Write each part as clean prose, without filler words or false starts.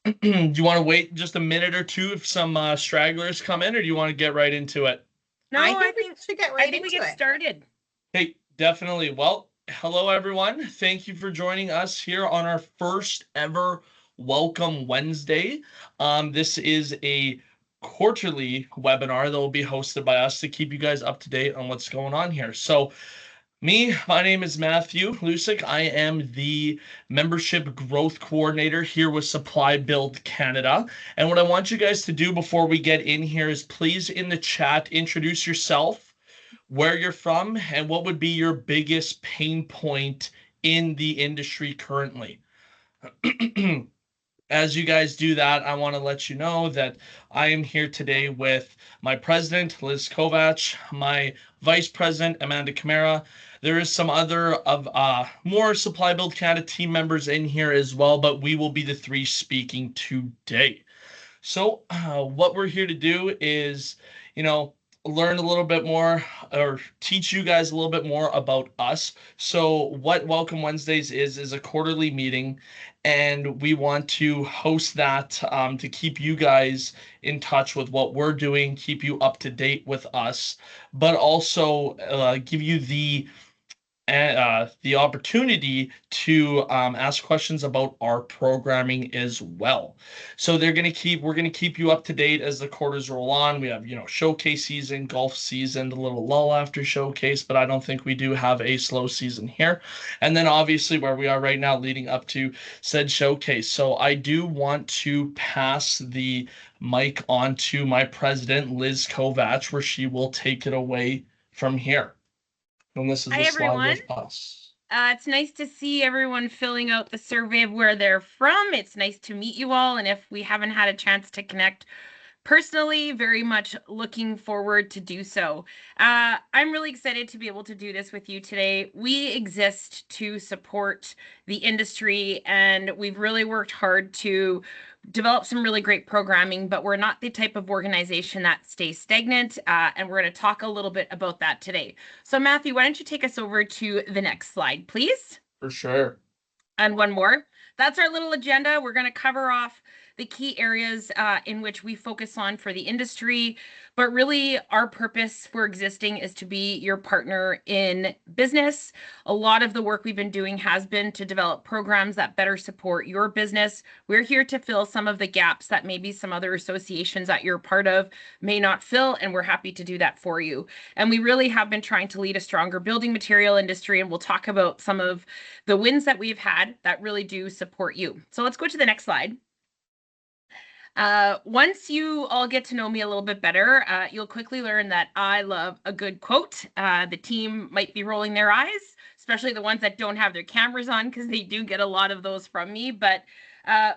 Do you want to wait just a minute or two if some stragglers come in, or do you want to get right into it? I No, I think we think should get I right think we into get it. started. Hey, definitely. Well, hello everyone. Thank you for joining us here on our first ever Welcome Wednesday. This is a quarterly webinar that will be hosted by us to keep you guys up to date on what's going on here. My name is Matthew Lusick. I am the membership growth coordinator here with Supply Build Canada. And what I want you guys to do before we get in here is please in the chat introduce yourself, where you're from, and what would be your biggest pain point in the industry currently. As you guys do that, I want to let you know that I am here today with my president, Liz Kovach, my vice president, Amanda Camara. There is some other of more Supply Build Canada team members in here as well, but we will be the three speaking today. What we're here to do is, you know, learn a little bit more or teach you guys a little bit more about us. So, what Welcome Wednesdays is a quarterly meeting, and we want to host that to keep you guys in touch with what we're doing, keep you up to date with us, but also give you the opportunity to ask questions about our programming as well. So we're gonna keep you up to date as the quarters roll on. We have showcase season, golf season, a little lull after showcase, but I don't think we do have a slow season here. And then obviously where we are right now, leading up to said showcase. So I do want to pass the mic on to my president, Liz Kovach, where she will take it away from here. And this is Hi the slide everyone. with us. It's nice to see everyone filling out the survey of where they're from. It's nice to meet you all, and if we haven't had a chance to connect personally, very much looking forward to do so. I'm really excited to be able to do this with you today. We exist to support the industry, and we've really worked hard to develop some really great programming, but we're not the type of organization that stays stagnant, and we're going to talk a little bit about that today. So Matthew, why don't you take us over to the next slide, please? For sure. And one more. That's our little agenda. We're going to cover off the key areas in which we focus on for the industry, but really our purpose for existing is to be your partner in business. A lot of the work we've been doing has been to develop programs that better support your business. We're here to fill some of the gaps that maybe some other associations that you're part of may not fill, and we're happy to do that for you. And we really have been trying to lead a stronger building material industry, and we'll talk about some of the wins that we've had that really do support you. So let's go to the next slide. Once you all get to know me a little bit better, you'll quickly learn that I love a good quote. The team might be rolling their eyes, especially the ones that don't have their cameras on, because they do get a lot of those from me. But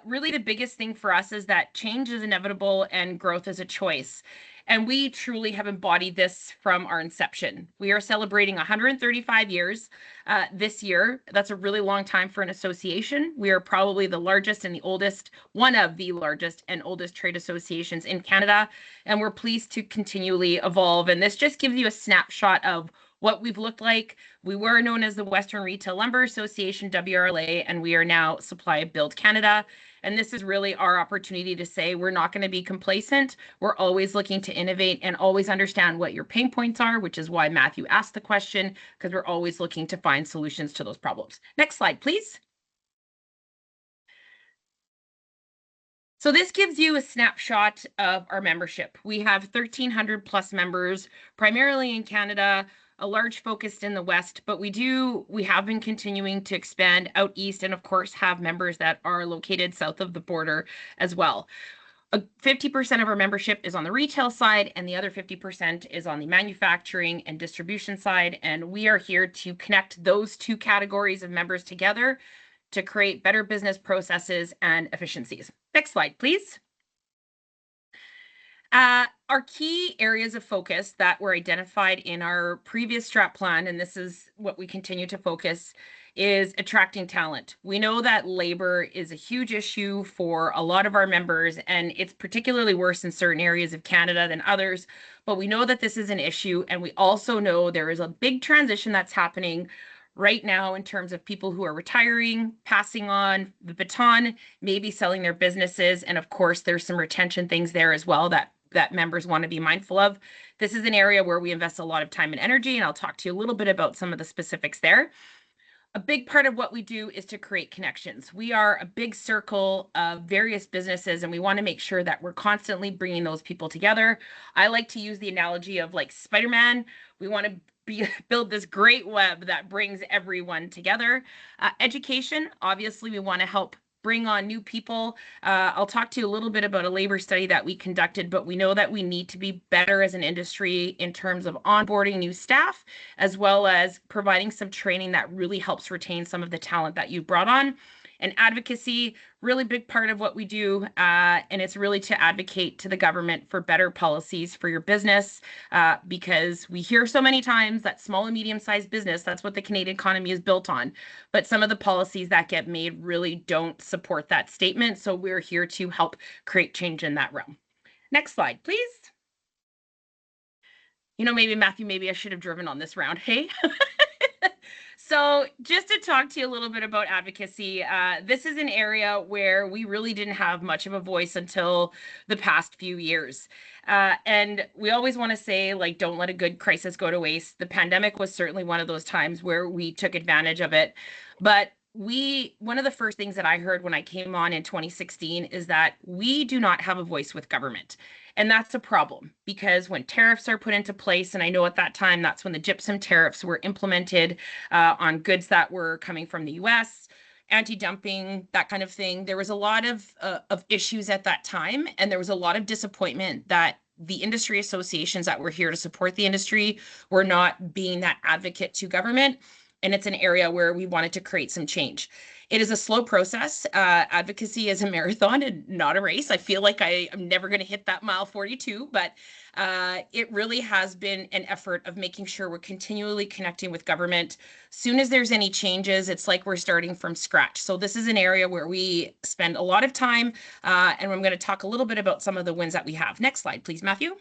really the biggest thing for us is that change is inevitable and growth is a choice. And we truly have embodied this from our inception. We are celebrating 135 years this year. That's a really long time for an association. We are probably the largest and the oldest, one of the largest and oldest trade associations in Canada. And we're pleased to continually evolve. And this just gives you a snapshot of what we've looked like. We were known as the Western Retail Lumber Association, WRLA, and we are now Supply Build Canada. And this is really our opportunity to say we're not going to be complacent. We're always looking to innovate and always understand what your pain points are, which is why Matthew asked the question, because we're always looking to find solutions to those problems. Next slide, please. So this gives you a snapshot of our membership. We have 1,300 plus members, primarily in Canada, a large focus in the West, but we have been continuing to expand out east and of course have members that are located south of the border as well. 50% of our membership is on the retail side and the other 50% is on the manufacturing and distribution side. And we are here to connect those two categories of members together to create better business processes and efficiencies. Next slide, please. Our key areas of focus that were identified in our previous strat plan, and this is what we continue to focus, is attracting talent. We know that labor is a huge issue for a lot of our members, and it's particularly worse in certain areas of Canada than others, but we know that this is an issue, and we also know there is a big transition that's happening right now in terms of people who are retiring, passing on the baton, maybe selling their businesses. And of course, there's some retention things there as well that members want to be mindful of. This is an area where we invest a lot of time and energy, and I'll talk to you a little bit about some of the specifics there. A big part of what we do is to create connections. We are a big circle of various businesses, and we want to make sure that we're constantly bringing those people together. I like to use the analogy of like Spider-Man. We want to build this great web that brings everyone together. Education, obviously, we want to help bring on new people. I'll talk to you a little bit about a labor study that we conducted, but we know that we need to be better as an industry in terms of onboarding new staff, as well as providing some training that really helps retain some of the talent that you brought on. And advocacy, really big part of what we do, and it's really to advocate to the government for better policies for your business, because we hear so many times that small and medium-sized business, that's what the Canadian economy is built on, but some of the policies that get made really don't support that statement, so we're here to help create change in that realm. Next slide, please. Maybe Matthew, maybe I should have driven on this round, hey? So just to talk to you a little bit about advocacy, this is an area where we really didn't have much of a voice until the past few years. And we always want to say, like, don't let a good crisis go to waste. The pandemic was certainly one of those times where we took advantage of it. But one of the first things that I heard when I came on in 2016 is that we do not have a voice with government. And that's a problem, because when tariffs are put into place, and I know at that time, that's when the gypsum tariffs were implemented on goods that were coming from the US, anti-dumping, that kind of thing. There was a lot of issues at that time, and there was a lot of disappointment that the industry associations that were here to support the industry were not being that advocate to government. And it's an area where we wanted to create some change. It is a slow process. Advocacy is a marathon and not a race. I feel like I am never going to hit that mile 42, but it really has been an effort of making sure we're continually connecting with government. Soon as there's any changes, it's like we're starting from scratch. So this is an area where we spend a lot of time, and I'm going to talk a little bit about some of the wins that we have. Next slide, please, Matthew.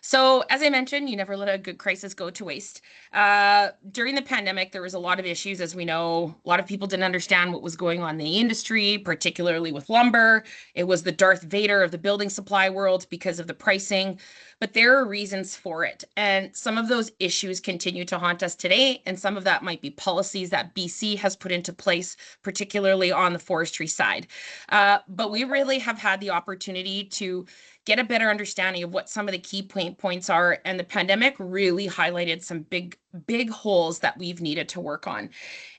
So as I mentioned, you never let a good crisis go to waste. During the pandemic, there was a lot of issues, as we know. A lot of people didn't understand what was going on in the industry, particularly with lumber. It was the Darth Vader of the building supply world because of the pricing, but there are reasons for it. And some of those issues continue to haunt us today, and some of that might be policies that BC has put into place, particularly on the forestry side. But we really have had the opportunity to get a better understanding of what some of the key points are. And the pandemic really highlighted some big holes that we've needed to work on.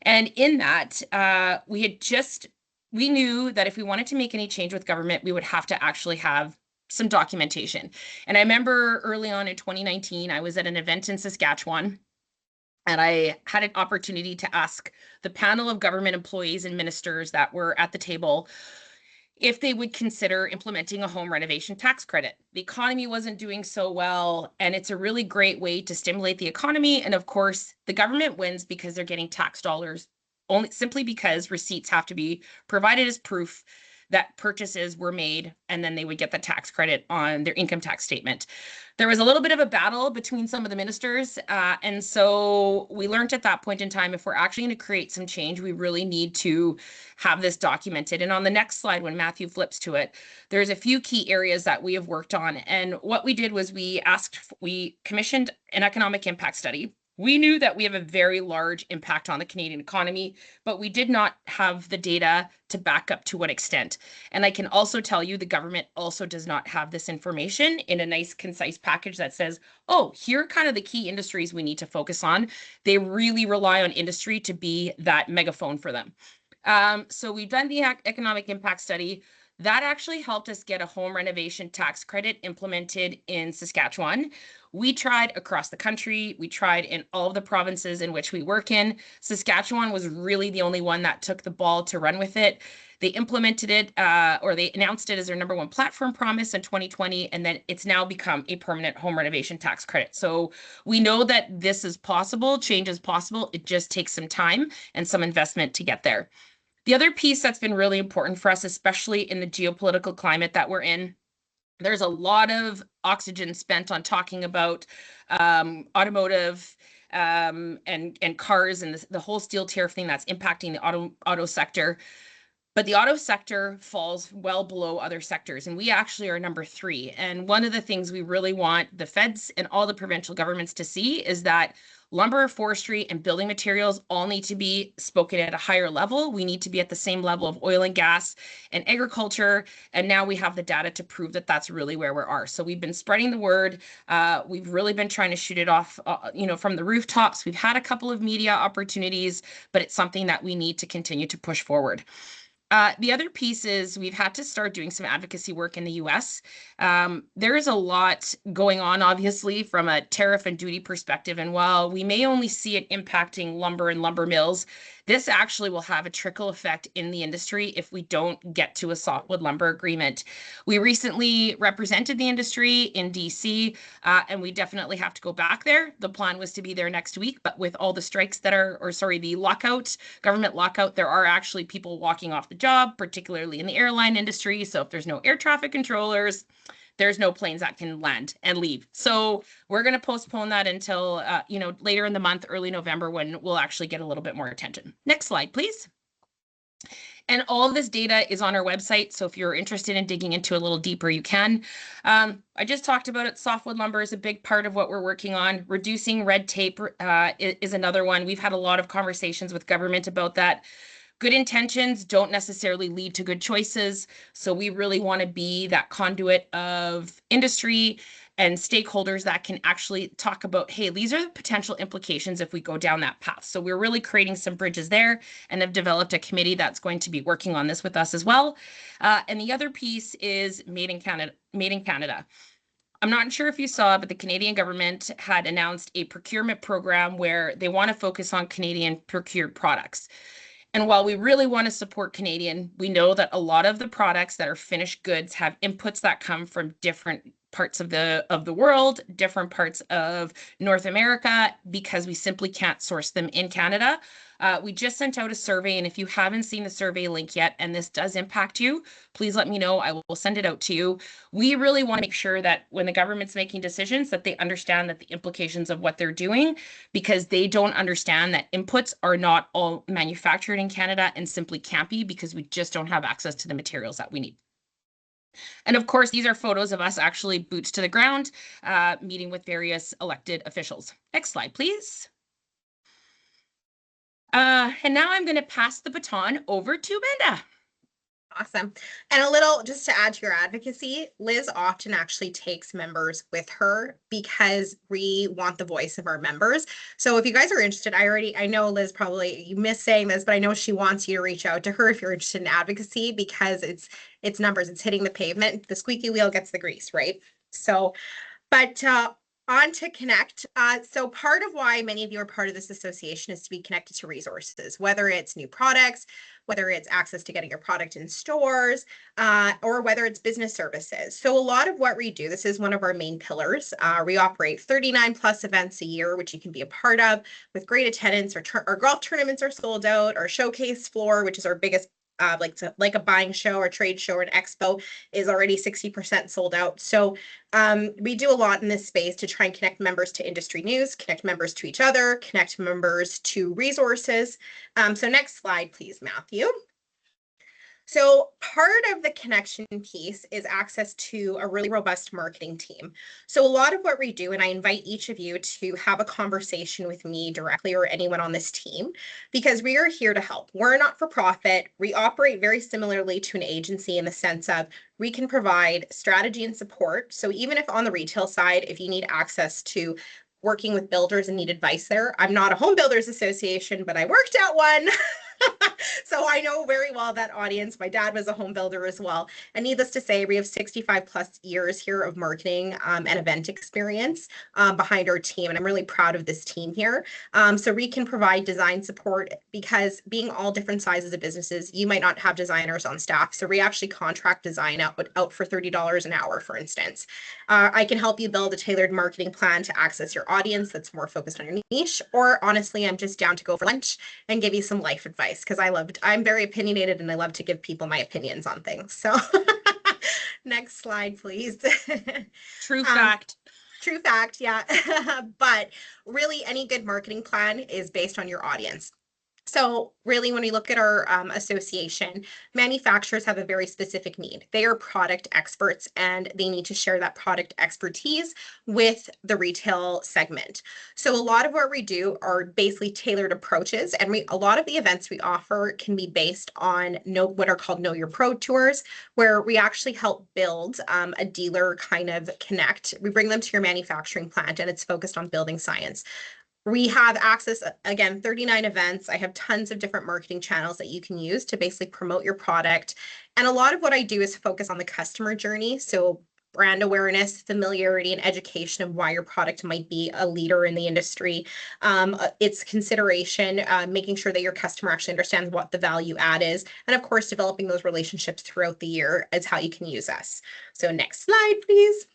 And in that, we knew that if we wanted to make any change with government, we would have to actually have some documentation. And I remember early on in 2019, I was at an event in Saskatchewan, and I had an opportunity to ask the panel of government employees and ministers that were at the table if they would consider implementing a home renovation tax credit. The economy wasn't doing so well, and it's a really great way to stimulate the economy. And of course, the government wins because they're getting tax dollars only simply because receipts have to be provided as proof that purchases were made, and then they would get the tax credit on their income tax statement. There was a little bit of a battle between some of the ministers, and so we learned at that point in time, if we're actually going to create some change, we really need to have this documented. And on the next slide, when Matthew flips to it, there's a few key areas that we have worked on. And what we did was we commissioned an economic impact study. We knew that we have a very large impact on the Canadian economy, but we did not have the data to back up to what extent. And I can also tell you the government also does not have this information in a nice, concise package that says, oh, here are kind of the key industries we need to focus on. They really rely on industry to be that megaphone for them. So we've done the economic impact study. That actually helped us get a home renovation tax credit implemented in Saskatchewan. We tried across the country. We tried in all of the provinces in which we work in. Saskatchewan was really the only one that took the ball to run with it. They implemented it, or they announced it as their #1 platform promise in 2020, and then it's now become a permanent home renovation tax credit. So we know that this is possible, change is possible. It just takes some time and some investment to get there. The other piece that's been really important for us, especially in the geopolitical climate that we're in, there's a lot of oxygen spent on talking about automotive, and cars and the whole steel tariff thing that's impacting the auto sector. But the auto sector falls well below other sectors, and we actually are number 3. And one of the things we really want the feds and all the provincial governments to see is that lumber, forestry, and building materials all need to be spoken at a higher level. We need to be at the same level of oil and gas and agriculture. And now we have the data to prove that that's really where we are. So we've been spreading the word. We've really been trying to shoot it off, from the rooftops. We've had a couple of media opportunities, but it's something that we need to continue to push forward. The other piece is we've had to start doing some advocacy work in the US. There is a lot going on, obviously, from a tariff and duty perspective. And while we may only see it impacting lumber and lumber mills, this actually will have a trickle effect in the industry if we don't get to a softwood lumber agreement. We recently represented the industry in DC, and we definitely have to go back there. The plan was to be there next week, but with all the strikes that the lockout, government lockout, there are actually people walking off the job, particularly in the airline industry. So if there's no air traffic controllers, there's no planes that can land and leave. So we're going to postpone that until, later in the month, early November, when we'll actually get a little bit more attention. Next slide, please. And all of this data is on our website. So if you're interested in digging into a little deeper, you can. I just talked about it. Softwood lumber is a big part of what we're working on. Reducing red tape is another one. We've had a lot of conversations with government about that. Good intentions don't necessarily lead to good choices. So we really want to be that conduit of industry and stakeholders that can actually talk about, hey, these are the potential implications if we go down that path. So we're really creating some bridges there and have developed a committee that's going to be working on this with us as well. And the other piece is Made in Canada. I'm not sure if you saw, but the Canadian government had announced a procurement program where they want to focus on Canadian procured products. And while we really want to support Canadian, we know that a lot of the products that are finished goods have inputs that come from different parts of the world, different parts of North America, because we simply can't source them in Canada. We just sent out a survey, and if you haven't seen the survey link yet, and this does impact you, please let me know. I will send it out to you. We really want to make sure that when the government's making decisions, that they understand that the implications of what they're doing, because they don't understand that inputs are not all manufactured in Canada and simply can't be, because we just don't have access to the materials that we need. And of course, these are photos of us actually boots to the ground, meeting with various elected officials. Next slide, please. And now I'm going to pass the baton over to Amanda. Awesome. And a little, just to add to your advocacy, Liz often actually takes members with her because we want the voice of our members. So if you guys are interested, I know Liz probably, you miss saying this, but I know she wants you to reach out to her if you're interested in advocacy, because it's numbers, it's hitting the pavement. The squeaky wheel gets the grease, right? So, but on to connect. So part of why many of you are part of this association is to be connected to resources, whether it's new products, whether it's access to getting your product in stores, or whether it's business services. So a lot of what we do, this is one of our main pillars. We operate 39 plus events a year, which you can be a part of with great attendance. Our golf tournaments are sold out. Our showcase floor, which is our biggest like a buying show or trade show or an expo, is already 60% sold out. So we do a lot in this space to try and connect members to industry news, connect members to each other, connect members to resources. So next slide, please, Matthew. So part of the connection piece is access to a really robust marketing team. So a lot of what we do, and I invite each of you to have a conversation with me directly or anyone on this team, because we are here to help. We're not for profit. We operate very similarly to an agency in the sense of we can provide strategy and support. So even if on the retail side, if you need access to working with builders and need advice there, I'm not a home builders association, but I worked at one. So I know very well that audience. My dad was a home builder as well. And needless to say, we have 65 plus years here of marketing and event experience behind our team. And I'm really proud of this team here. So we can provide design support, because being all different sizes of businesses, you might not have designers on staff. So we actually contract design out for $30 an hour, for instance. I can help you build a tailored marketing plan to access your audience that's more focused on your niche. Or honestly, I'm just down to go for lunch and give you some life advice, because I'm very opinionated and I love to give people my opinions on things. So next slide, please. True fact. True fact, yeah. But really, any good marketing plan is based on your audience. So really, when we look at our association, manufacturers have a very specific need. They are product experts and they need to share that product expertise with the retail segment. So a lot of what we do are basically tailored approaches, and a lot of the events we offer can be based on what are called Know Your Pro tours, where we actually help build a dealer kind of connect. We bring them to your manufacturing plant, and it's focused on building science. We have access, again, 39 events. I have tons of different marketing channels that you can use to basically promote your product. And a lot of what I do is focus on the customer journey. So brand awareness, familiarity, and education of why your product might be a leader in the industry. It's consideration, making sure that your customer actually understands what the value add is. And of course, developing those relationships throughout the year is how you can use us. So next slide, please.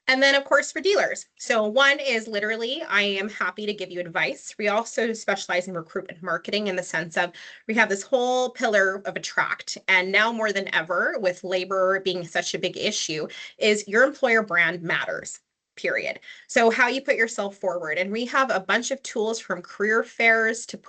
And then, of course, for dealers. So one is literally, I am happy to give you advice. We also specialize in recruitment marketing in the sense of we have this whole pillar of attract. And now more than ever, with labor being such a big issue, is your employer brand matters. Period. So how you put yourself forward. And we have a bunch of tools from career fairs to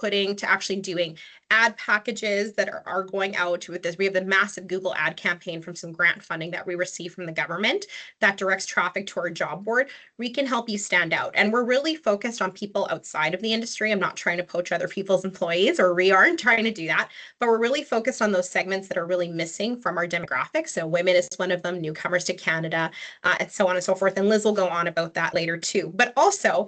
actually doing ad packages that are going out with this. We have the massive Google ad campaign from some grant funding that we receive from the government that directs traffic to our job board. We can help you stand out. And we're really focused on people outside of the industry. I'm not trying to poach other people's employees, or we aren't trying to do that, but we're really focused on those segments that are really missing from our demographics. So women is one of them, newcomers to Canada, and so on and so forth. And Liz will go on about that later too. But also,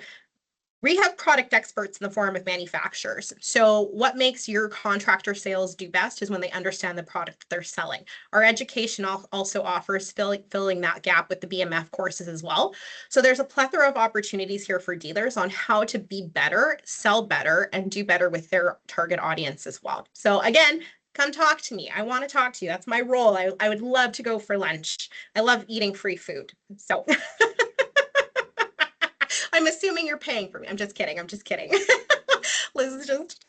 we have product experts in the form of manufacturers. So what makes your contractor sales do best is when they understand the product they're selling. Our education also offers filling that gap with the BMF courses as well. So there's a plethora of opportunities here for dealers on how to be better, sell better, and do better with their target audience as well. So again, come talk to me. I want to talk to you. That's my role. I would love to go for lunch. I love eating free food. So I'm assuming you're paying for me. I'm just kidding. Liz is just,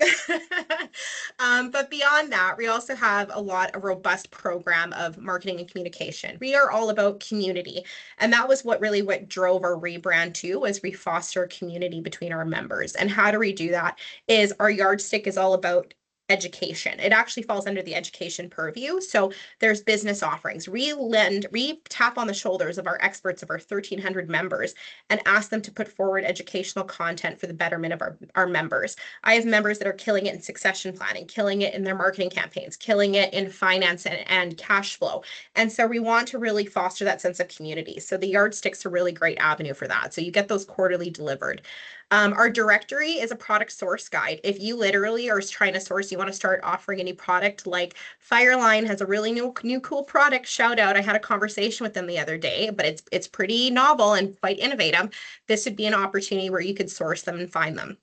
but beyond that, we also have a robust program of marketing and communication. We are all about community. And that was what drove our rebrand too, was we foster community between our members. And how do we do that is our yardstick is all about education. It actually falls under the education purview. So there's business offerings. We tap on the shoulders of our experts, of our 1,300 members, and ask them to put forward educational content for the betterment of our members. I have members that are killing it in succession planning, killing it in their marketing campaigns, killing it in finance and cash flow. And so we want to really foster that sense of community. So the yardstick's a really great avenue for that. So you get those quarterly delivered. Our directory is a product source guide. If you literally are trying to source, you want to start offering any product, like Fireline has a really new cool product, shout out. I had a conversation with them the other day, but it's pretty novel and quite innovative. This would be an opportunity where you could source them and find them.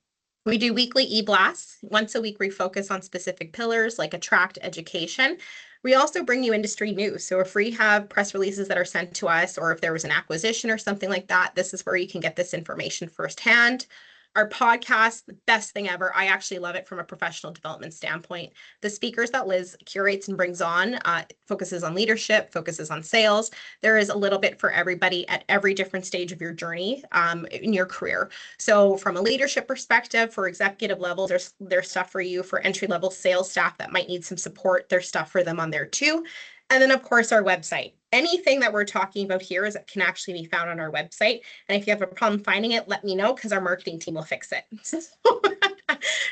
We do weekly e-blasts. Once a week, we focus on specific pillars like attract, education. We also bring you industry news. So if we have press releases that are sent to us, or if there was an acquisition or something like that, this is where you can get this information firsthand. Our podcast, the best thing ever. I actually love it from a professional development standpoint. The speakers that Liz curates and brings on focuses on leadership, focuses on sales. There is a little bit for everybody at every different stage of your journey in your career. So from a leadership perspective, for executive levels, there's stuff for you. For entry-level sales staff that might need some support, there's stuff for them on there too. And then, of course, our website. Anything that we're talking about here can actually be found on our website. And if you have a problem finding it, let me know, because our marketing team will fix it.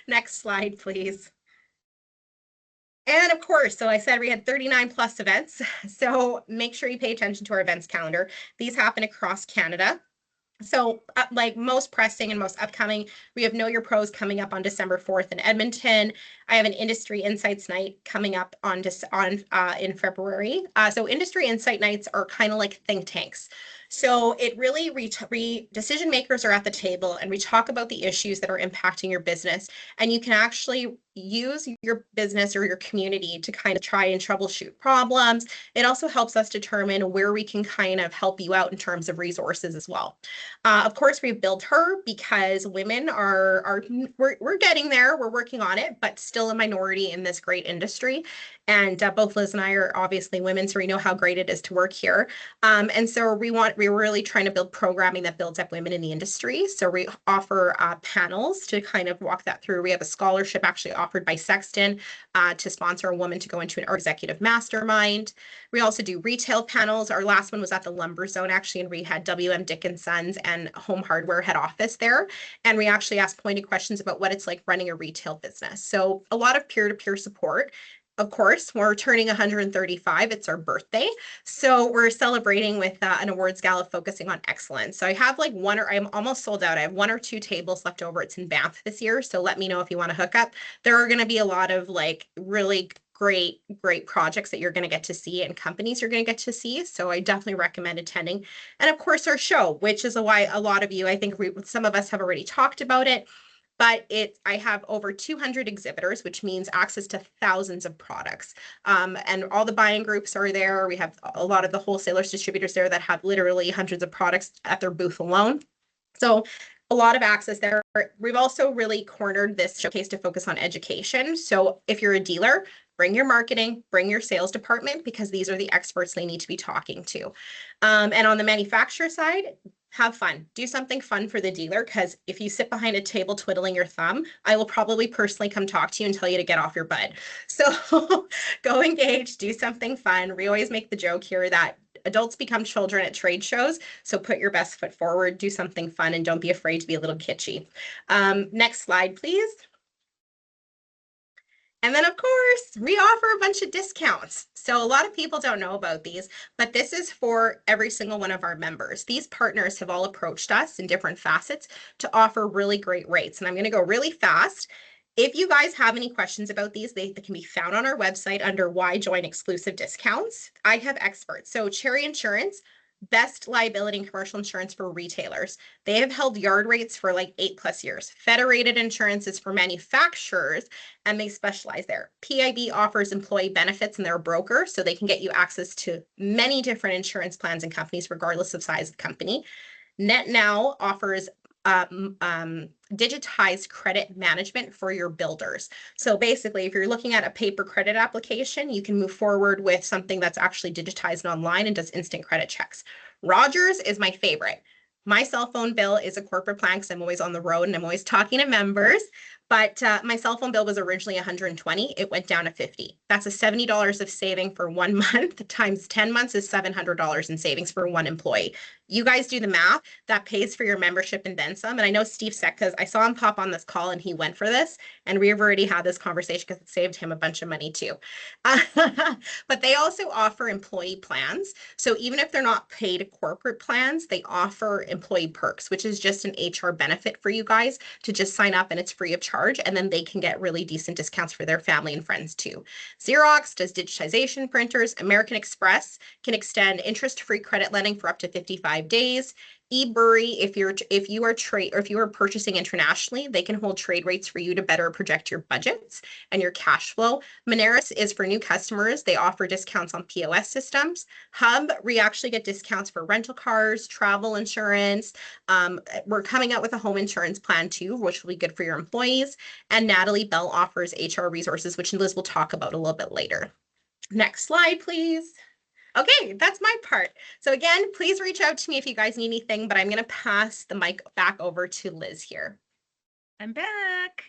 Next slide, please. And of course, so I said we had 39 plus events. So make sure you pay attention to our events calendar. These happen across Canada. So like most pressing and most upcoming, we have Know Your Pros coming up on December 4th in Edmonton. I have an Industry Insights Night coming up in February. So Industry Insight Nights are kind of like think tanks. So it really, decision makers are at the table and we talk about the issues that are impacting your business, and you can actually use your business or your community to kind of try and troubleshoot problems. It also helps us determine where we can kind of help you out in terms of resources as well. Of course, we've built her because women we're getting there, we're working on it, but still still a minority in this great industry. And both Liz and I are obviously women, so we know how great it is to work here. And so we're really trying to build programming that builds up women in the industry. So we offer panels to kind of walk that through. We have a scholarship actually offered by Sexton to sponsor a woman to go into an executive mastermind. We also do retail panels. Our last one was at the Lumber Zone, actually, and we had WM Dickinson's and Home Hardware head office there. And we actually asked pointed questions about what it's like running a retail business. So a lot of peer-to-peer support. Of course, we're turning 135. It's our birthday. So we're celebrating with an awards gala focusing on excellence. So I have like I'm almost sold out. I have 1 or 2 tables left over. It's in Banff this year. So let me know if you want to hook up. There are going to be a lot of like really great projects that you're going to get to see and companies you're going to get to see. So I definitely recommend attending. And of course, our show, which is why a lot of you, I think some of us have already talked about it. But I have over 200 exhibitors, which means access to thousands of products. And all the buying groups are there. We have a lot of the wholesalers, distributors there that have literally hundreds of products at their booth alone. So a lot of access there. We've also really cornered this showcase to focus on education. So if you're a dealer, bring your marketing, bring your sales department, because these are the experts they need to be talking to. And on the manufacturer side, have fun. Do something fun for the dealer, because if you sit behind a table twiddling your thumb, I will probably personally come talk to you and tell you to get off your butt. So go engage, do something fun. We always make the joke here that adults become children at trade shows. So put your best foot forward, do something fun, and don't be afraid to be a little kitschy. Next slide, please. And then, of course, we offer a bunch of discounts. So a lot of people don't know about these, but this is for every single one of our members. These partners have all approached us in different facets to offer really great rates. And I'm going to go really fast. If you guys have any questions about these, they can be found on our website under Why Join Exclusive Discounts. I have experts. So Cherry Insurance, best liability and commercial insurance for retailers. They have held yard rates for like 8+ years. Federated Insurance is for manufacturers, and they specialize there. PIB offers employee benefits, and they're a broker, so they can get you access to many different insurance plans and companies, regardless of size of company. NetNow offers digitized credit management for your builders. So basically, if you're looking at a paper credit application, you can move forward with something that's actually digitized and online and does instant credit checks. Rogers is my favorite. My cell phone bill is a corporate plan because I'm always on the road and I'm always talking to members. But my cell phone bill was originally $120. It went down to $50. That's a $70 of saving for 1 month times 10 months is $700 in savings for one employee. You guys do the math. That pays for your membership and then some. And I know Steve Seck, because I saw him pop on this call and he went for this. And we've already had this conversation because it saved him a bunch of money too. But they also offer employee plans. So even if they're not paid corporate plans, they offer employee perks, which is just an HR benefit for you guys to just sign up, and it's free of charge. And then they can get really decent discounts for their family and friends too. Xerox does digitization printers. American Express can extend interest-free credit lending for up to 55 days. eBury, if you are purchasing internationally, they can hold trade rates for you to better project your budgets and your cash flow. Moneris is for new customers. They offer discounts on POS systems. Hub, we actually get discounts for rental cars, travel insurance. We're coming out with a home insurance plan too, which will be good for your employees. And Natalie Bell offers HR resources, which Liz will talk about a little bit later. Next slide, please. Okay, that's my part. So again, please reach out to me if you guys need anything, but I'm going to pass the mic back over to Liz here. I'm back.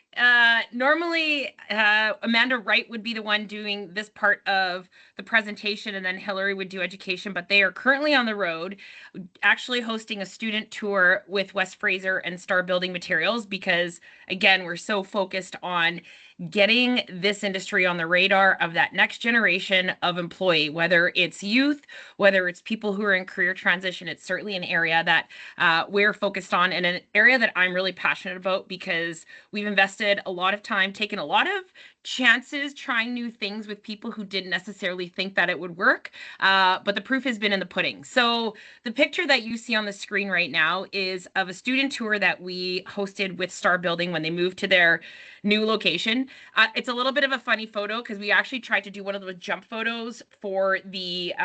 Normally, Amanda Wright would be the one doing this part of the presentation, and then Hillary would do education, but they are currently on the road, actually hosting a student tour with West Fraser and Star Building Materials, because, again, we're so focused on getting this industry on the radar of that next generation of employee, whether it's youth, whether it's people who are in career transition. It's certainly an area that we're focused on, and an area that I'm really passionate about, because we've invested a lot of time, taken a lot of chances, trying new things with people who didn't necessarily think that it would work, but the proof has been in the pudding. So the picture that you see on the screen right now is of a student tour that we hosted with Star Building when they moved to their new location. It's a little bit of a funny photo because we actually tried to do one of those jump photos for the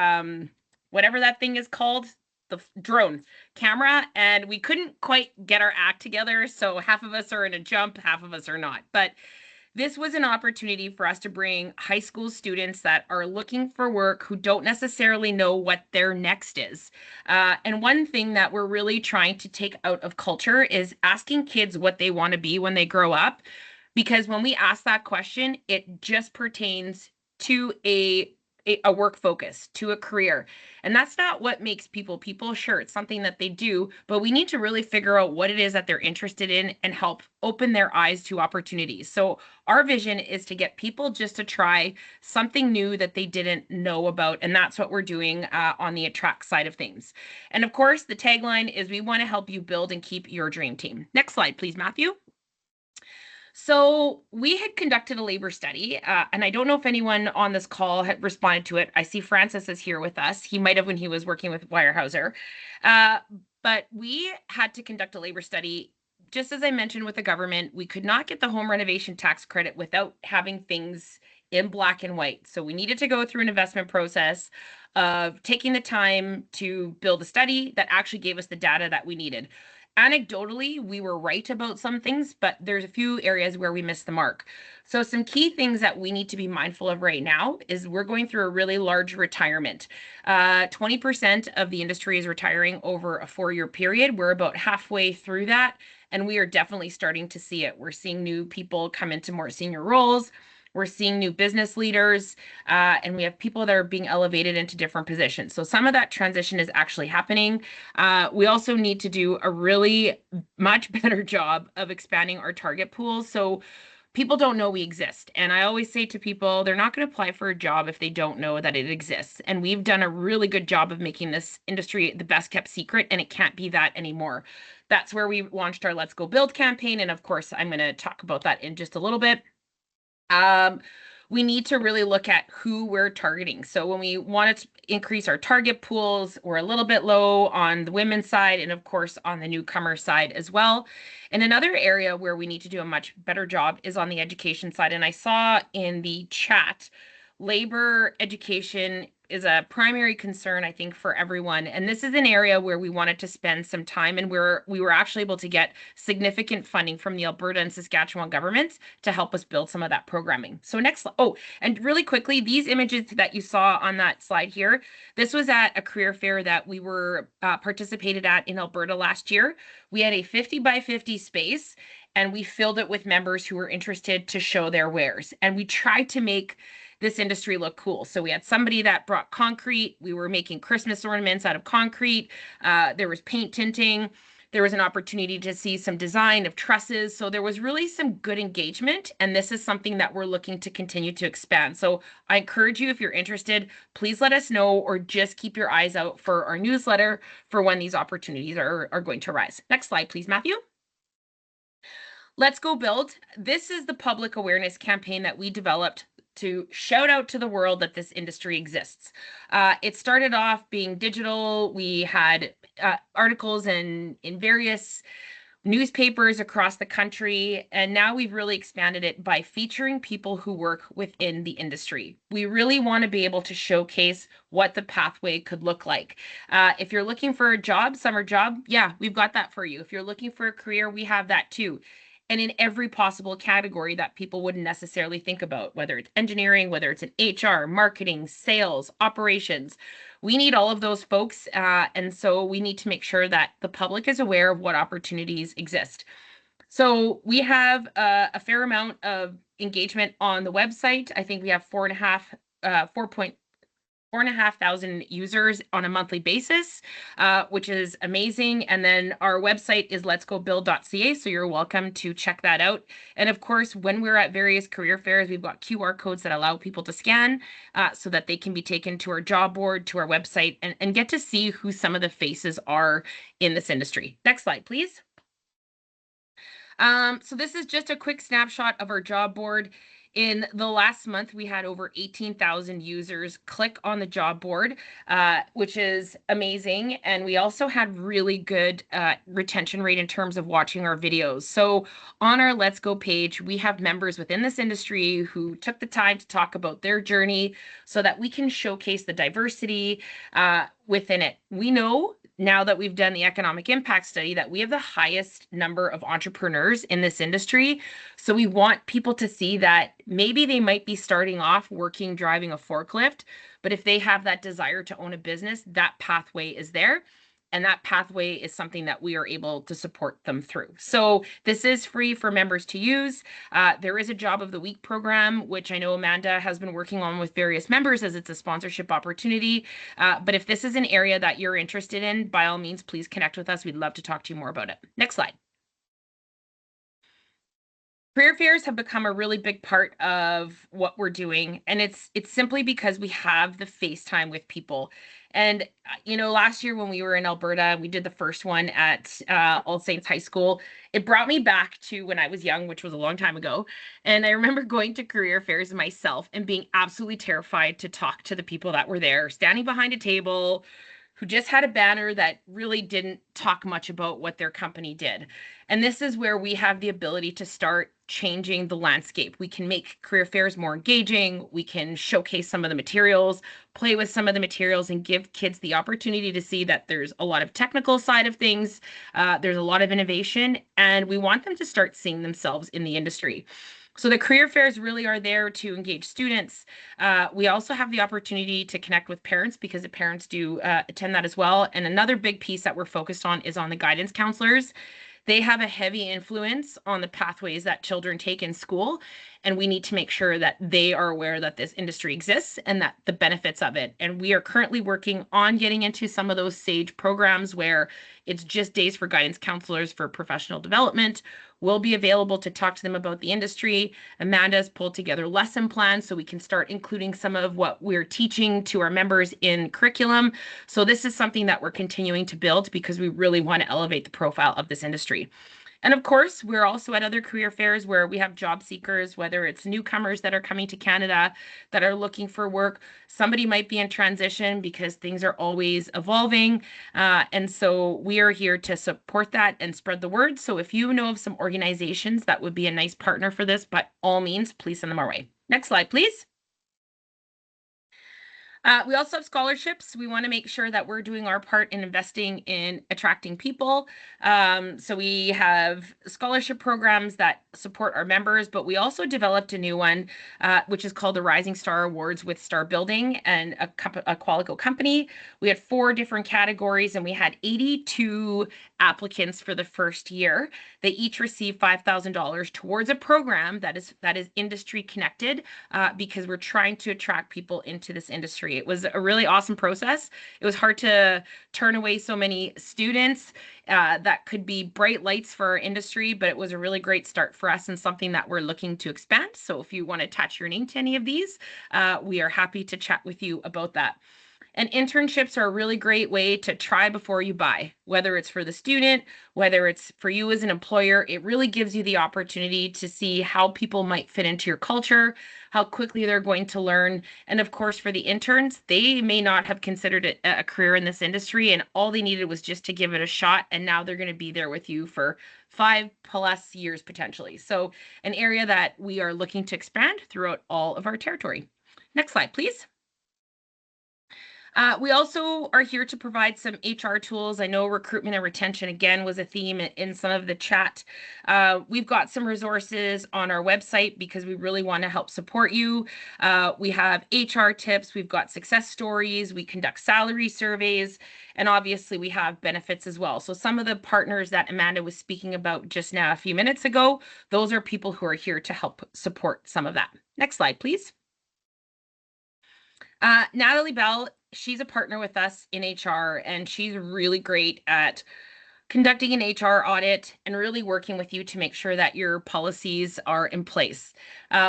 whatever that thing is called, the drone camera, and we couldn't quite get our act together. So half of us are in a jump, half of us are not. But This was an opportunity for us to bring high school students that are looking for work who don't necessarily know what their next is. And one thing that we're really trying to take out of culture is asking kids what they want to be when they grow up. Because when we ask that question, it just pertains to a work focus, to a career. And that's not what makes people people. Sure, it's something that they do, but we need to really figure out what it is that they're interested in and help open their eyes to opportunities. So our vision is to get people just to try something new that they didn't know about. And that's what we're doing on the Attract side of things. And of course, the tagline is we want to help you build and keep your dream team. Next slide, please, Matthew. So we had conducted a labor study, and I don't know if anyone on this call had responded to it. I see Francis is here with us. He might have when he was working with Weyerhaeuser. But we had to conduct a labor study. Just as I mentioned with the government, we could not get the home renovation tax credit without having things in black and white. So we needed to go through an investment process of taking the time to build a study that actually gave us the data that we needed. Anecdotally, we were right about some things, but there's a few areas where we missed the mark. So some key things that we need to be mindful of right now is we're going through a really large retirement. 20% of the industry is retiring over a 4-year period. We're about halfway through that, and we are definitely starting to see it. We're seeing new people come into more senior roles. We're seeing new business leaders, and we have people that are being elevated into different positions. So some of that transition is actually happening. We also need to do a really much better job of expanding our target pool. So people don't know we exist. And I always say to people, they're not going to apply for a job if they don't know that it exists. And we've done a really good job of making this industry the best kept secret, and it can't be that anymore. That's where we launched our Let's Go Build campaign. And of course, I'm going to talk about that in just a little bit. We need to really look at who we're targeting. So when we want to increase our target pools, we're a little bit low on the women's side and of course on the newcomer side as well. And another area where we need to do a much better job is on the education side. And I saw in the chat, labor education is a primary concern, I think, for everyone. And this is an area where we wanted to spend some time, and we were actually able to get significant funding from the Alberta and Saskatchewan governments to help us build some of that programming. So next, and really quickly, these images that you saw on that slide here, this was at a career fair that we were participated at in Alberta last year. We had a 50 by 50 space, and we filled it with members who were interested to show their wares. And we tried to make this industry look cool. So we had somebody that brought concrete. We were making Christmas ornaments out of concrete. There was paint tinting. There was an opportunity to see some design of trusses. So there was really some good engagement. And this is something that we're looking to continue to expand. So I encourage you, if you're interested, please let us know, or just keep your eyes out for our newsletter for when these opportunities are going to rise. Next slide, please, Matthew. Let's Go Build. This is the public awareness campaign that we developed to shout out to the world that this industry exists. It started off being digital. We had articles in various newspapers across the country, and now we've really expanded it by featuring people who work within the industry. We really want to be able to showcase what the pathway could look like. If you're looking for a job, summer job, yeah, we've got that for you. If you're looking for a career, we have that too. And in every possible category that people wouldn't necessarily think about, whether it's engineering, whether it's in HR, marketing, sales, operations. We need all of those folks. And so we need to make sure that the public is aware of what opportunities exist. So we have a fair amount of engagement on the website. I think we have 4,500 users on a monthly basis, which is amazing. And then our website is letsgobuild.ca, so you're welcome to check that out. And of course, when we're at various career fairs, we've got QR codes that allow people to scan so that they can be taken to our job board, to our website, and get to see who some of the faces are in this industry. Next slide, please. So this is just a quick snapshot of our job board. In the last month, we had over 18,000 users click on the job board, which is amazing. And we also had really good retention rate in terms of watching our videos. So on our Let's Go page, we have members within this industry who took the time to talk about their journey so that we can showcase the diversity within it. We know now that we've done the economic impact study, that we have the highest number of entrepreneurs in this industry. So we want people to see that maybe they might be starting off working, driving a forklift, but if they have that desire to own a business, that pathway is there. And that pathway is something that we are able to support them through. So this is free for members to use. There is a Job of the Week program, which I know Amanda has been working on with various members as it's a sponsorship opportunity. But if this is an area that you're interested in, by all means, please connect with us. We'd love to talk to you more about it. Next slide. Career fairs have become a really big part of what we're doing, and it's simply because we have the face time with people. And last year when we were in Alberta, we did the first one at All Saints High School. It brought me back to when I was young, which was a long time ago. And I remember going to career fairs myself and being absolutely terrified to talk to the people that were there, standing behind a table, who just had a banner that really didn't talk much about what their company did. And this is where we have the ability to start changing the landscape. We can make career fairs more engaging. We can showcase some of the materials, play with some of the materials, and give kids the opportunity to see that there's a lot of technical side of things. There's a lot of innovation, and we want them to start seeing themselves in the industry. So the career fairs really are there to engage students. We also have the opportunity to connect with parents because the parents do attend that as well. And another big piece that we're focused on is on the guidance counselors. They have a heavy influence on the pathways that children take in school, and we need to make sure that they are aware that this industry exists and that the benefits of it. And we are currently working on getting into some of those SAGE programs where it's just days for guidance counselors for professional development. We'll be available to talk to them about the industry. Amanda's pulled together lesson plans so we can start including some of what we're teaching to our members in curriculum. So this is something that we're continuing to build because we really want to elevate the profile of this industry. And of course, we're also at other career fairs where we have job seekers, whether it's newcomers that are coming to Canada that are looking for work. Somebody might be in transition because things are always evolving. And so we are here to support that and spread the word. So if you know of some organizations that would be a nice partner for this, by all means, please send them our way. Next slide, please. We also have scholarships. We want to make sure that we're doing our part in investing in attracting people. So we have scholarship programs that support our members, but we also developed a new one, which is called the Rising Star Awards with Star Building and a Qualico company. We had 4 different categories and we had 82 applicants for the first year. They each received $5,000 towards a program that is industry connected because we're trying to attract people into this industry. It was a really awesome process. It was hard to turn away so many students that could be bright lights for our industry, but it was a really great start for us and something that we're looking to expand. So if you want to attach your name to any of these, we are happy to chat with you about that. And internships are a really great way to try before you buy, whether it's for the student, whether it's for you as an employer. It really gives you the opportunity to see how people might fit into your culture, how quickly they're going to learn. And of course, for the interns, they may not have considered it a career in this industry, and all they needed was just to give it a shot. And now they're going to be there with you for 5+ years potentially. So an area that we are looking to expand throughout all of our territory. Next slide, please. We also are here to provide some HR tools. I know recruitment and retention, again, was a theme in some of the chat. We've got some resources on our website because we really want to help support you. We have HR tips. We've got success stories. We conduct salary surveys. And obviously, we have benefits as well. So some of the partners that Amanda was speaking about just now a few minutes ago, those are people who are here to help support some of that. Next slide, please. Natalie Bell, she's a partner with us in HR, and she's really great at conducting an HR audit and really working with you to make sure that your policies are in place.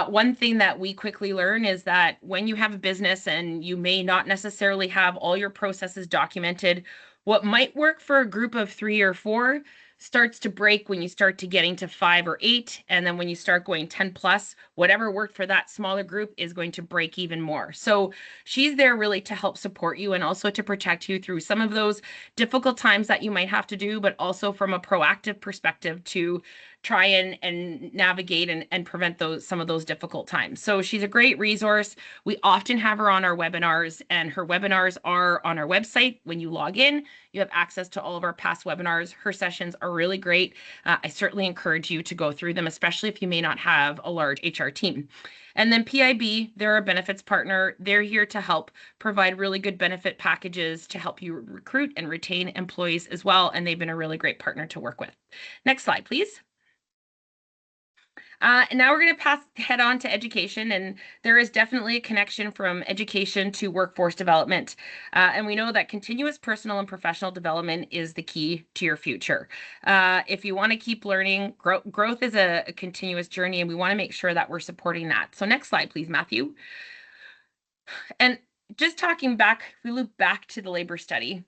One thing that we quickly learn is that when you have a business and you may not necessarily have all your processes documented, what might work for a group of 3 or 4 starts to break when you start to getting to 5 or 8. And then when you start going 10+, whatever worked for that smaller group is going to break even more. So she's there really to help support you and also to protect you through some of those difficult times that you might have to do, but also from a proactive perspective to try and navigate and prevent some of those difficult times. So she's a great resource. We often have her on our webinars, and her webinars are on our website. When you log in, you have access to all of our past webinars. Her sessions are really great. I certainly encourage you to go through them, especially if you may not have a large HR team. And then PIB, they're a benefits partner. They're here to help provide really good benefit packages to help you recruit and retain employees as well. And they've been a really great partner to work with. Next slide, please. And now we're going to head on to education, and there is definitely a connection from education to workforce development. And we know that continuous personal and professional development is the key to your future. If you want to keep learning, growth is a continuous journey, and we want to make sure that we're supporting that. So next slide, please, Matthew. And just talking back, we loop back to the labor study.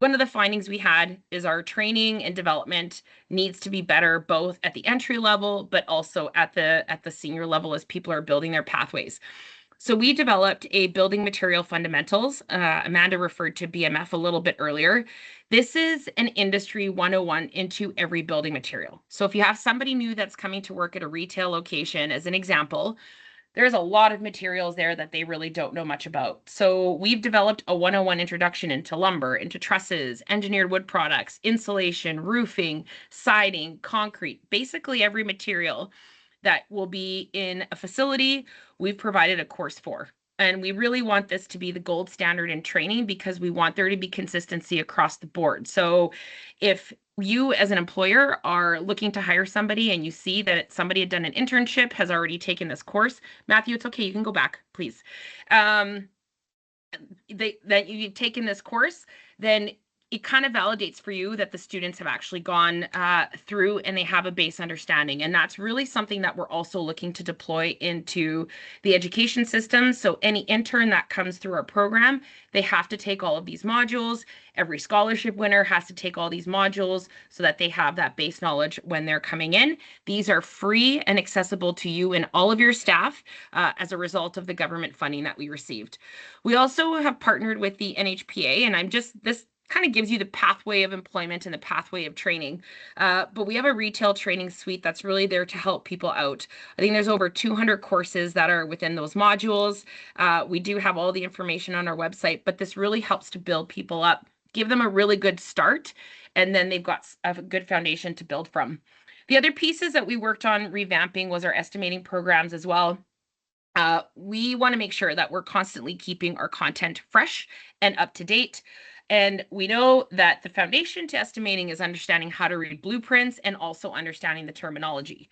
One of the findings we had is our training and development needs to be better, both at the entry level, but also at the senior level as people are building their pathways. So we developed a building material fundamentals. Amanda referred to BMF a little bit earlier. This is an industry 101 into every building material. So if you have somebody new that's coming to work at a retail location, as an example, there's a lot of materials there that they really don't know much about. So we've developed a 101 introduction into lumber, into trusses, engineered wood products, insulation, roofing, siding, concrete, basically every material that will be in a facility, we've provided a course for. And we really want this to be the gold standard in training because we want there to be consistency across the board. So if you as an employer are looking to hire somebody and you see that somebody had done an internship, has already taken this course, Matthew, it's okay, you can go back, please. That you've taken this course, then it kind of validates for you that the students have actually gone through and they have a base understanding. And that's really something that we're also looking to deploy into the education system. So any intern that comes through our program, they have to take all of these modules. Every scholarship winner has to take all these modules so that they have that base knowledge when they're coming in. These are free and accessible to you and all of your staff as a result of the government funding that we received. We also have partnered with the NHPA, and this kind of gives you the pathway of employment and the pathway of training. But we have a retail training suite that's really there to help people out. I think there's over 200 courses that are within those modules. We do have all the information on our website, but this really helps to build people up, give them a really good start, and then they've got a good foundation to build from. The other pieces that we worked on revamping was our estimating programs as well. We want to make sure that we're constantly keeping our content fresh and up to date. And we know that the foundation to estimating is understanding how to read blueprints and also understanding the terminology.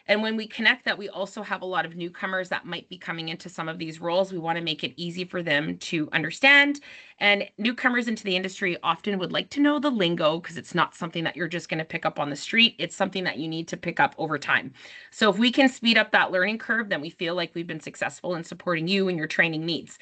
And when we connect that, we also have a lot of newcomers that might be coming into some of these roles. We want to make it easy for them to understand. And newcomers into the industry often would like to know the lingo because it's not something that you're just going to pick up on the street. It's something that you need to pick up over time. So if we can speed up that learning curve, then we feel like we've been successful in supporting you and your training needs.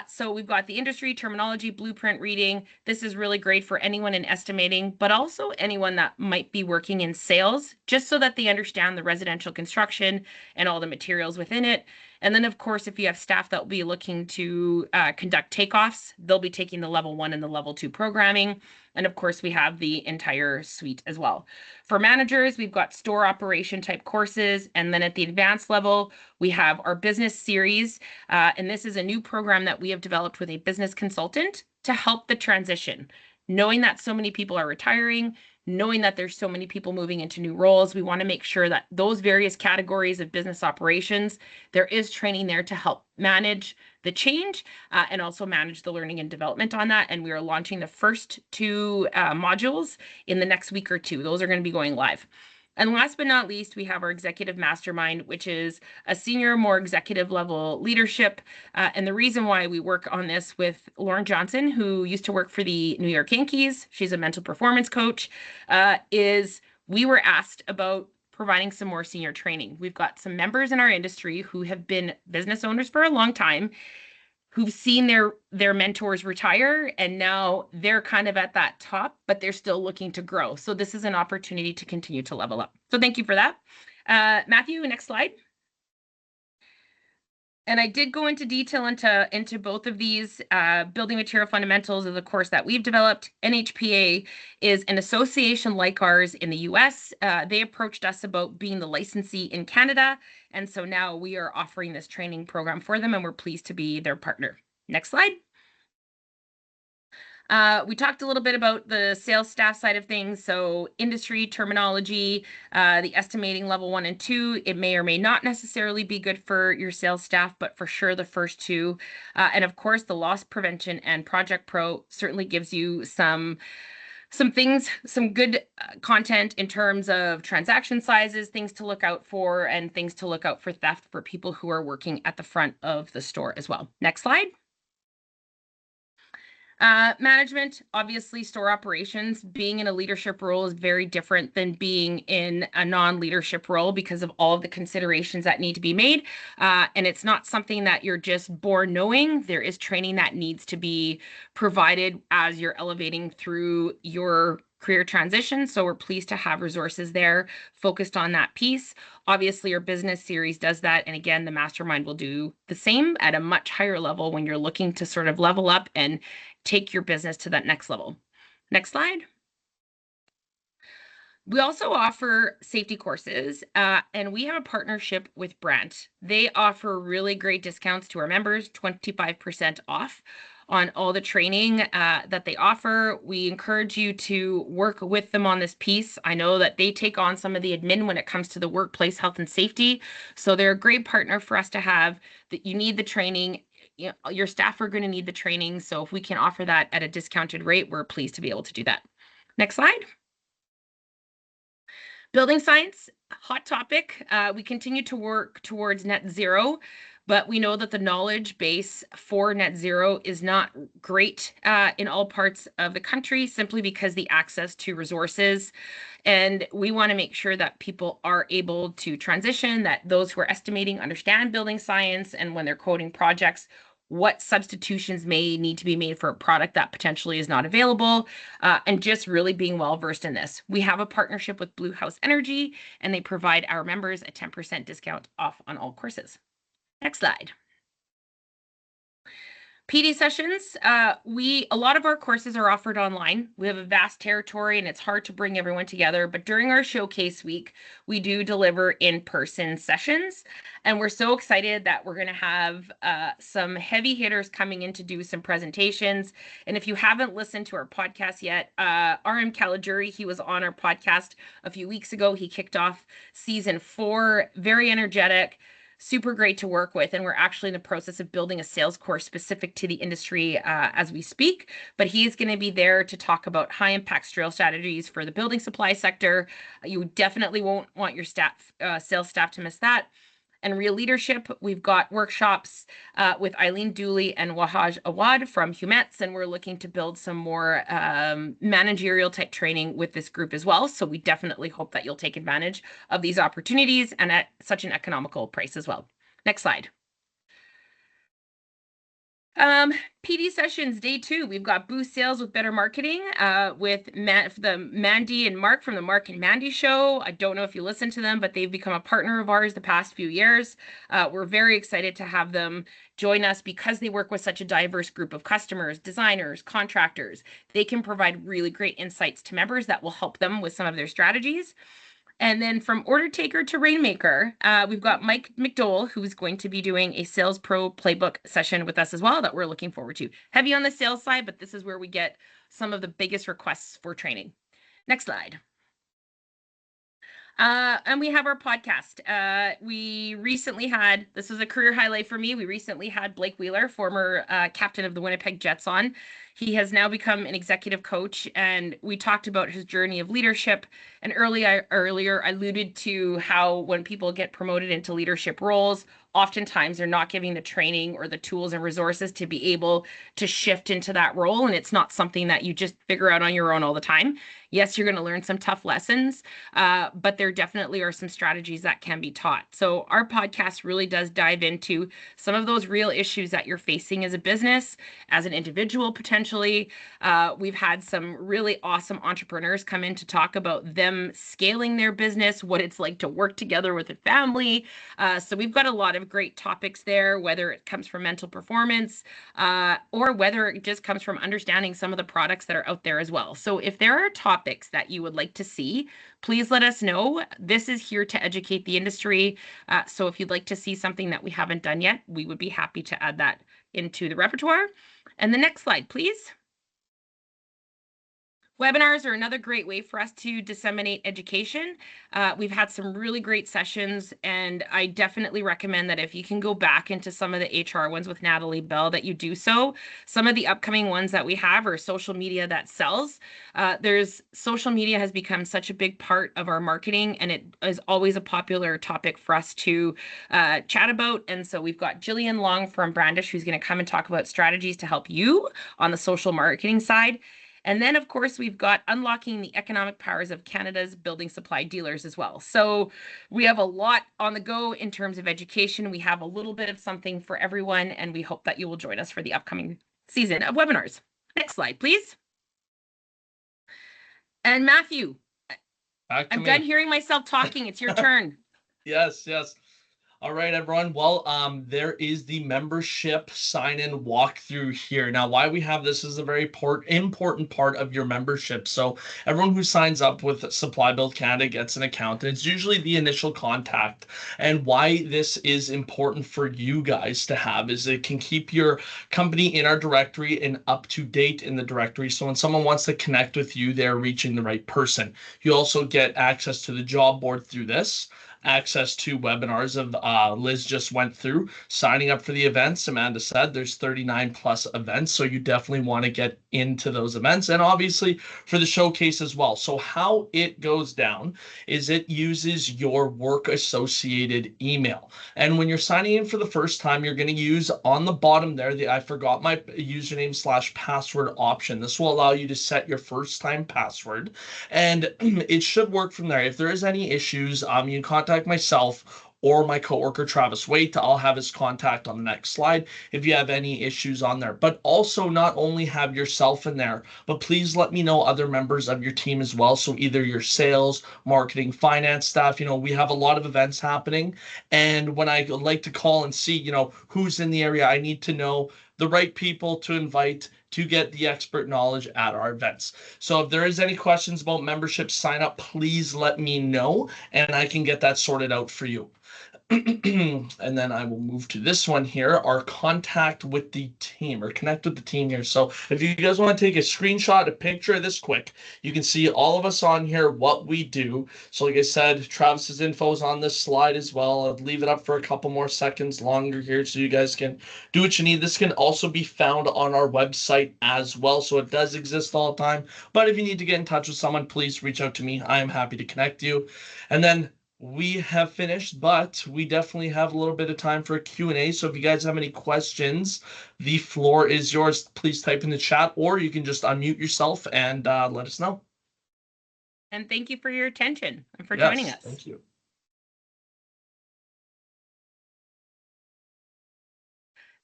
So we've got the industry terminology, blueprint reading. This is really great for anyone in estimating, but also anyone that might be working in sales, just so that they understand the residential construction and all the materials within it. And then, of course, if you have staff that will be looking to conduct takeoffs, they'll be taking the level 1 and the level 2 programming. And of course, we have the entire suite as well. For managers, we've got store operation type courses. And then at the advanced level, we have our business series. And this is a new program that we have developed with a business consultant to help the transition. Knowing that so many people are retiring, knowing that there's so many people moving into new roles, we want to make sure that those various categories of business operations, there is training there to help manage the change and also manage the learning and development on that. And we are launching the first 2 modules in the next week or 2. Those are going to be going live. And last but not least, we have our executive mastermind, which is a senior, more executive level leadership. And the reason why we work on this with Lauren Johnson, who used to work for the New York Yankees, she's a mental performance coach, is we were asked about providing some more senior training. We've got some members in our industry who have been business owners for a long time, who've seen their mentors retire, and now they're kind of at that top, but they're still looking to grow. So this is an opportunity to continue to level up. So thank you for that. Matthew, next slide. And I did go into detail into both of these. Building Material Fundamentals is a course that we've developed. NHPA is an association like ours in the US. They approached us about being the licensee in Canada. And so now we are offering this training program for them, and we're pleased to be their partner. Next slide. We talked a little bit about the sales staff side of things. So industry terminology, the estimating level 1 and 2, it may or may not necessarily be good for your sales staff, but for sure the first two. And of course, the loss prevention and Project Pro certainly gives you some things, some good content in terms of transaction sizes, things to look out for, and things to look out for theft for people who are working at the front of the store as well. Next slide. Management, obviously, store operations, being in a leadership role is very different than being in a non-leadership role because of all of the considerations that need to be made. And it's not something that you're just born knowing. There is training that needs to be provided as you're elevating through your career transition. So we're pleased to have resources there focused on that piece. Obviously, our business series does that. And again, the mastermind will do the same at a much higher level when you're looking to sort of level up and take your business to that next level. Next slide. We also offer safety courses, and we have a partnership with Brandt. They offer really great discounts to our members, 25% off on all the training that they offer. We encourage you to work with them on this piece. I know that they take on some of the admin when it comes to the workplace health and safety. So they're a great partner for us to have. That you need the training. You know, your staff are going to need the training. So if we can offer that at a discounted rate, we're pleased to be able to do that. Next slide. Building science, hot topic. We continue to work towards net zero, but we know that the knowledge base for net zero is not great in all parts of the country simply because the access to resources. And we want to make sure that people are able to transition, that those who are estimating understand building science, and when they're quoting projects, what substitutions may need to be made for a product that potentially is not available, and just really being well versed in this. We have a partnership with Blue House Energy, and they provide our members a 10% discount off on all courses. Next slide. PD sessions, a lot of our courses are offered online. We have a vast territory and it's hard to bring everyone together, but during our showcase week, we do deliver in-person sessions. And we're so excited that we're going to have some heavy hitters coming in to do some presentations. And if you haven't listened to our podcast yet, RM Caligiuri, he was on our podcast a few weeks ago. He kicked off season 4, very energetic, super great to work with. And we're actually in the process of building a sales course specific to the industry as we speak. But he's going to be there to talk about high impact strategies for the building supply sector. You definitely won't want your sales staff to miss that. And real leadership, we've got workshops with Eileen Dooley and Wahaj Awad from Humets, and we're looking to build some more managerial type training with this group as well. So we definitely hope that you'll take advantage of these opportunities and at such an economical price as well. Next slide. PD sessions, day 2, we've got boost sales with better marketing with Mandy and Mark from the Mark and Mandy show. I don't know if you listen to them, but they've become a partner of ours the past few years. We're very excited to have them join us because they work with such a diverse group of customers, designers, contractors. They can provide really great insights to members that will help them with some of their strategies. And then from order taker to rainmaker, we've got Mike McDowell, who's going to be doing a Sales Pro playbook session with us as well that we're looking forward to. Heavy on the sales side, but this is where we get some of the biggest requests for training. Next slide. And we have our podcast. We recently had, this was a career highlight for me. We recently had Blake Wheeler, former captain of the Winnipeg Jets on. He has now become an executive coach, and we talked about his journey of leadership. And earlier I alluded to how when people get promoted into leadership roles, oftentimes they're not giving the training or the tools and resources to be able to shift into that role. And it's not something that you just figure out on your own all the time. Yes, you're going to learn some tough lessons, but there definitely are some strategies that can be taught. So our podcast really does dive into some of those real issues that you're facing as a business, as an individual potentially, potentially. We've had some really awesome entrepreneurs come in to talk about them scaling their business, what it's like to work together with a family. So we've got a lot of great topics there, whether it comes from mental performance or whether it just comes from understanding some of the products that are out there as well. So if there are topics that you would like to see, please let us know. This is here to educate the industry. So if you'd like to see something that we haven't done yet, we would be happy to add that into the repertoire. And the next slide, please. Webinars are another great way for us to disseminate education. We've had some really great sessions, and I definitely recommend that if you can go back into some of the HR ones with Natalie Bell, that you do so. Some of the upcoming ones that we have are social media that sells. Social media has become such a big part of our marketing, and it is always a popular topic for us to chat about. And so we've got Jillian Long from Brandish, who's going to come and talk about strategies to help you on the social marketing side. And then, of course, we've got unlocking the economic powers of Canada's building supply dealers as well. So we have a lot on the go in terms of education. We have a little bit of something for everyone, and we hope that you will join us for the upcoming season of webinars. Next slide, please. And Matthew, I'm done hearing myself talking. It's your turn. Yes. All right, everyone. Well, there is the membership sign-in walkthrough here. Now, why we have this is a very important part of your membership. So everyone who signs up with Supply Build Canada gets an account, and it's usually the initial contact. And why this is important for you guys to have is it can keep your company in our directory and up to date in the directory. So when someone wants to connect with you, they're reaching the right person. You also get access to the job board through this, access to webinars of Liz just went through, signing up for the events. Amanda said there's 39 plus events, so you definitely want to get into those events, and obviously for the showcase as well. So how it goes down is it uses your work associated email, and when you're signing in for the first time, you're going to use on the bottom there the I forgot my username / password option. This will allow you to set your first time password, and it should work from there. If there is any issues, you can contact myself or my coworker Travis Waite. I'll have his contact on the next slide if you have any issues on there. But also not only have yourself in there, but please let me know other members of your team as well. So either your sales, marketing, finance staff. We have a lot of events happening, and when I like to call and see who's in the area, I need to know the right people to invite to get the expert knowledge at our events. So if there is any questions about membership sign up, please let me know and I can get that sorted out for you. And then I will move to this one here, our contact with the team, or connect with the team here. So if you guys want to take a screenshot, a picture of this quick, you can see all of us on here, what we do. So like I said, Travis's info is on this slide as well. I'll leave it up for a couple more seconds longer here so you guys can do what you need. This can also be found on our website as well. So it does exist all the time. But if you need to get in touch with someone, please reach out to me. I am happy to connect you. And then we have finished, but we definitely have a little bit of time for a Q&A. So if you guys have any questions, the floor is yours. Please type in the chat, or you can just unmute yourself and let us know. And thank you for your attention and for joining us. Thank you.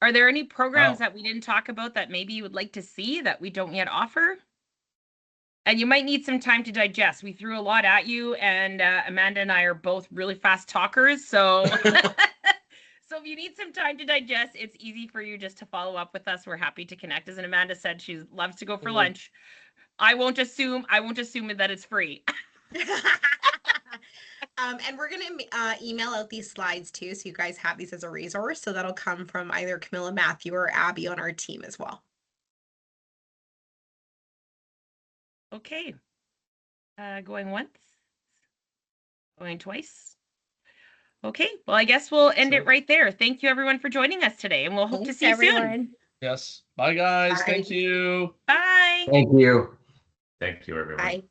Are there any programs that we didn't talk about that maybe you would like to see that we don't yet offer? And you might need some time to digest. We threw a lot at you, and Amanda and I are both really fast talkers. So, so if you need some time to digest, it's easy for you just to follow up with us. We're happy to connect. As Amanda said, she loves to go for lunch. I won't assume that it's free. And we're going to email out these slides too, so you guys have these as a resource. So that'll come from either Camilla, Matthew, or Abby on our team as well. Okay. Going once. Going twice. Okay. Well, I guess we'll end it right there. Thank you, everyone, for joining us today, and we'll hope to see you soon. Yes. Bye, guys. Bye. Thank you. Bye. Thank you. Thank you, everyone. Bye.